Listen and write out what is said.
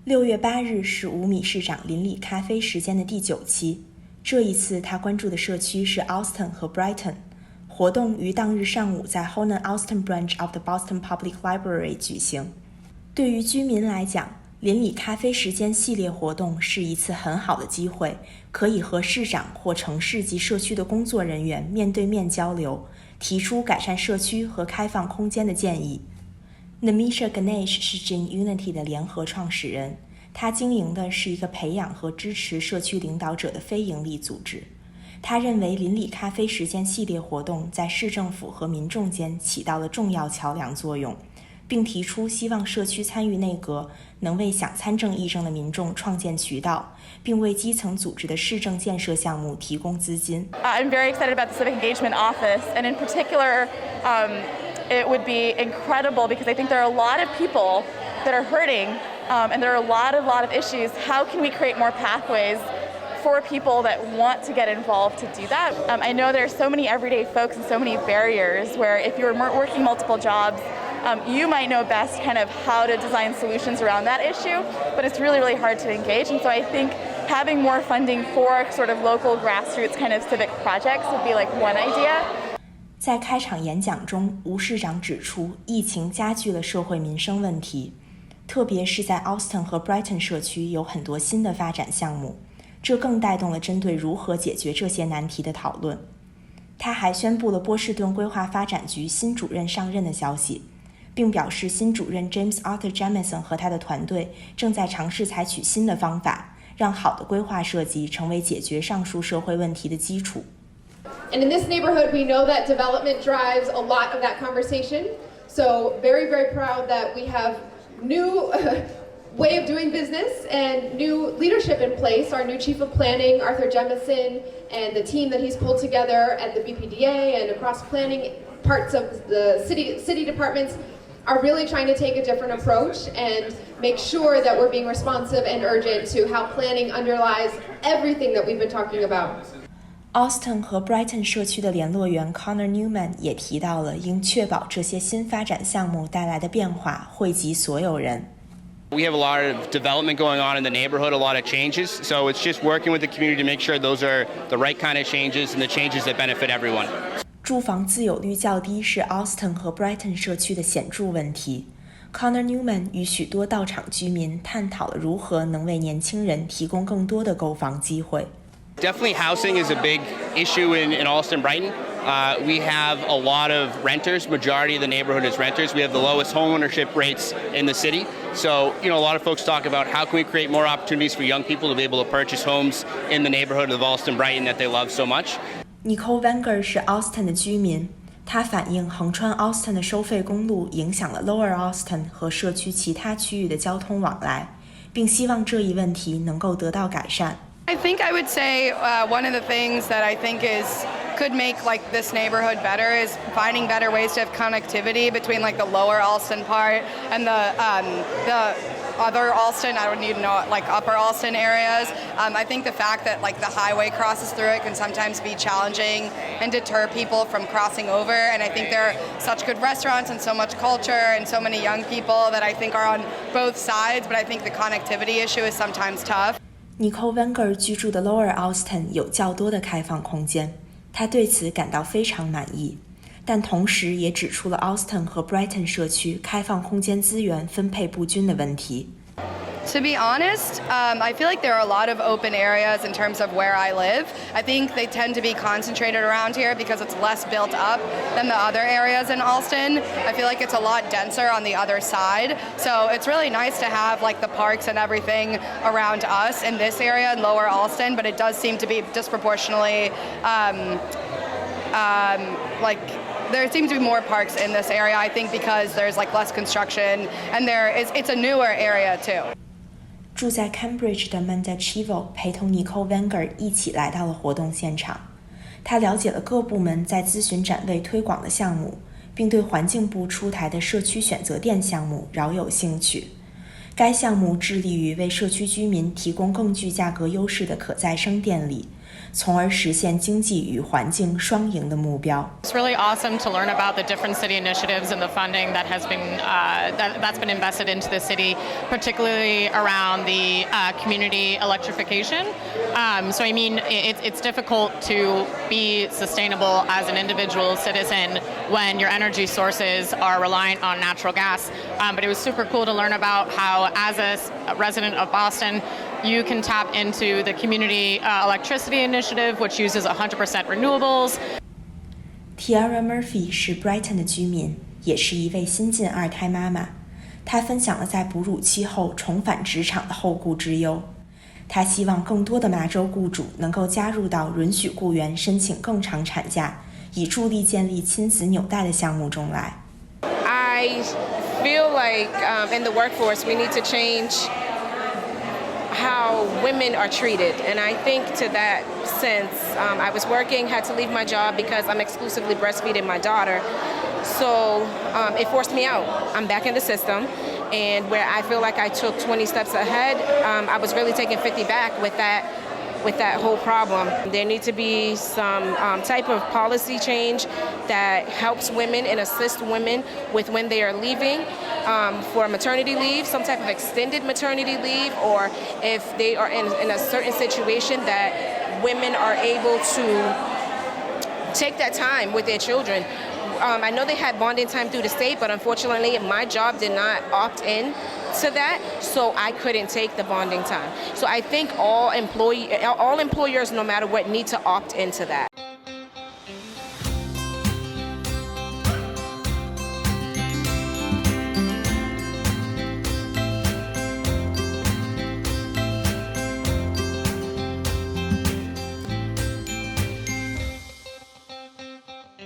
6月8日是吴弭市长邻里咖啡时间的第9期，这一次他关注的社区是 Allston 和 Brighton。活动于当日上午在 Allston branch of the Boston Public Library 举行。对于居民来讲，邻里咖啡时间系列活动是一次很好的机会，可以和市长或城市及社区的工作人员面对面交流，提出改善社区和开放空间的建议。Namisha Ganesh 是 Gin Unity 的联合创始人，他经营的是一个培养和支持社区领导者的非营利组织。他认为邻里咖啡时间系列活动在市政府和民众间起到了重要桥梁作用，并提出希望社区参与内阁能为想参政议政的民众创建渠道，并为基层组织的市政建设项目提供资金。I'm very excited about the Civic Engagement Office, and in particular, it would be incredible because I think there are a lot of people that are hurting, and there are a lot of issues. How can we create more pathways for people that want to get involved to do that? I know there are so many everyday folks and so many barriers where if you're working multiple jobs, you might know best kind of how to design solutions around that issue, but it's really hard to engage. And so I think having more funding for sort of local grassroots kind of civic projects would be like one idea. 在开场演讲中，吴市长指出，疫情加剧了社会民生问题，特别是在 Allston 和 Brighton 社区有很多新的发展项目，这更带动了针对如何解决这些难题的讨论。他还宣布了波士顿规划发展局新主任上任的消息，并表示新主任 James Arthur Jamison 和他的团队正在尝试采取新的方法，让好的规划设计成为解决上述社会问题的基础。And in this neighborhood, we know that development drives a lot of that conversation. So very proud that we have new way of doing business and new leadership in place. Our new Chief of Planning, Arthur Jemison, and the team that he's pulled together at the BPDA and across planning parts of the city departments are really trying to take a different approach and make sure that we're being responsive and urgent to how planning underlies everything that we've been talking about. Allston 和 Brighton 社区的联络员 Connor Newman 也提到了应确保这些新发展项目带来的变化惠及所有人。We have a lot of development going on in the neighborhood, a lot of changes, so it's just working with the community to make sure those are the right kind of changes and the changes that benefit everyone. 住房自有率较低是 Allston 和 Brighton 社区的显著问题。Connor Newman 与许多到场居民探讨了如何能为年轻人提供更多的购房机会。Definitely housing is a big issue in Allston, Brighton. We have a lot of renters. Majority of the neighborhood is renters. We have the lowest homeownership rates in the city. So, a lot of folks talk about how can we create more opportunities for young people to be able to purchase homes in the neighborhood of Allston, Brighton that they love so much. Nicole Wenger 是 Allston 的居民，他反映横穿 Allston 的收费公路影响了 Lower Allston 和社区其他区域的交通往来，并希望这一问题能够得到改善。I think I would say one of the things that I think could make like this neighborhood better is finding better ways to have connectivity between like the lower Allston part and the other Allston, I don't even know, like upper Allston areas. I think the fact that like the highway crosses through it can sometimes be challenging and deter people from crossing over. And I think there are such good restaurants and so much culture and so many young people that I think are on both sides, but I think the connectivity issue is sometimes tough. Nicole Wenger 居住的 Lower Allston 有较多的开放空间，她对此感到非常满意，但同时也指出了 Allston 和 Brighton 社区开放空间资源分配不均的问题。To be honest, I feel like there are a lot of open areas in terms of where I live. I think they tend to be concentrated around here because it's less built up than the other areas in Allston. I feel like it's a lot denser on the other side. So it's really nice to have like the parks and everything around us in this area in Lower Allston, but it does seem to be disproportionately there seems to be more parks in this area, I think, because there's like less construction and it's a newer area too. 住在 Cambridge 的 Manda Chivo 陪同 Nicole Wenger 一起来到了活动现场。他了解了各部门在咨询展位推广的项目，并对环境部出台的社区选择店项目饶有兴趣。该项目致力于为社区居民提供更具价格优势的可再生电力，从而实现经济与环境双赢的目标。It's really awesome to learn about the different city initiatives and the funding that has been that's been invested into the city, particularly around the community electrification. So I mean, it's difficult to be sustainable as an individual citizen when your energy sources are reliant on natural gas. But it was super cool to learn about how, as a resident of Boston, you can tap into the community electricity initiative, which uses 100% renewables. Tiara Murphy 是 Brighton 的居民，也是一位新晋二胎妈妈。她分享了在哺乳期后重返职场的后顾之忧。她希望更多的麻州雇主能够加入到允许雇员申请更长产假，以助力建立亲子纽带的项目中来。I feel like in the workforce we need to change how women are treated, and I think to that sense I was working, had to leave my job because I'm exclusively breastfeeding my daughter, so it forced me out. I'm back in the system, and where I feel like I took 20 steps ahead, I was really taking 50 back with that whole problem. There needs to be some type of policy change that helps women and assists women with when they are leaving for maternity leave, some type of extended maternity leave, or if they are in a certain situation that women are able to take that time with their children. I know they had bonding time through the state, but unfortunately my job did not opt in to that, so I couldn't take the bonding time. So I think all employers, no matter what, need to opt into that.